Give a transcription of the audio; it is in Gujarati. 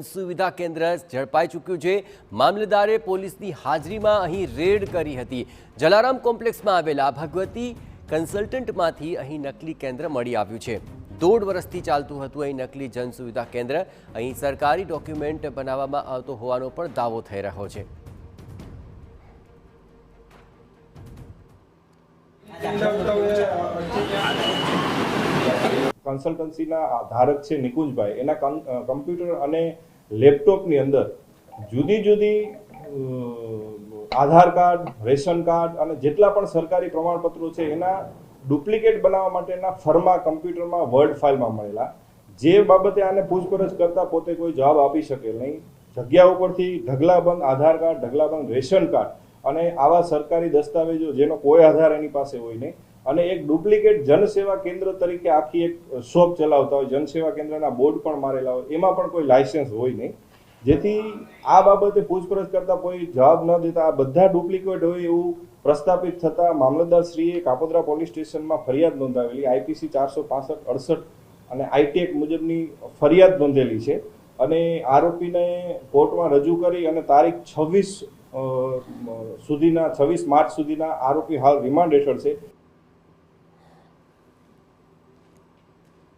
સુવિધા કેન્દ્ર ઝડપાઈ ચૂક્યું છે। મામલતદારે પોલીસની હાજરીમાં અહીં રેડ કરી હતી। જલારામ કોમ્પ્લેક્સમાં આવેલા ભગવતી કન્સલ્ટન્ટમાંથી અહીં નકલી કેન્દ્ર મળી આવ્યું છે। 1.5 વર્ષથી ચાલતું હતું અહીં નકલી જન સુવિધા કેન્દ્ર। અહીં સરકારી ડોક્યુમેન્ટ બનાવવામાં આવતો હોવાનો પણ દાવો થઈ રહ્યો છે। કન્સલ્ટન્સીના ધારક છે નિકુંજભાઈ, એના કમ્પ્યુટર અને લેપટોપની અંદર જુદી જુદી આધાર કાર્ડ, રેશન કાર્ડ અને જેટલા પણ સરકારી પ્રમાણપત્રો છે એના ડુપ્લિકેટ બનાવવા માટેના ફર્મા કમ્પ્યુટરમાં વર્ડ ફાઇલમાં મળેલા, જે બાબતે આને પૂછપરછ કરતા પોતે કોઈ જવાબ આપી શકે નહીં। જગ્યા ઉપરથી ઢગલાબંધ આધાર કાર્ડ, ઢગલાબંધ રેશન કાર્ડ અને આવા સરકારી દસ્તાવેજો જેનો કોઈ આધાર એની પાસે હોય નહીં, અને એક ડુપ્લિકેટ જનસેવા કેન્દ્ર તરીકે આખી એક શોપ ચલાવતા હોય, જનસેવા કેન્દ્રના બોર્ડ પણ મારેલા હોય, એમાં પણ કોઈ લાયસન્સ હોય નહીં। જેથી આ બાબતે પૂછપરછ કરતા કોઈ જવાબ ન દેતા આ બધા ડુપ્લિકેટ હોય એવું પ્રસ્થાપિત થતા મામલતદારશ્રીએ કાપોદ્રા પોલીસ સ્ટેશનમાં ફરિયાદ નોંધાવેલી, આઈપીસી 465-68 અને આઈટી એક્ટ મુજબની ફરિયાદ નોંધેલી છે અને આરોપીને કોર્ટમાં રજૂ કરી અને તારીખ 26 માર્ચ સુધીના આરોપી હાલ રિમાન્ડ હેઠળ છે।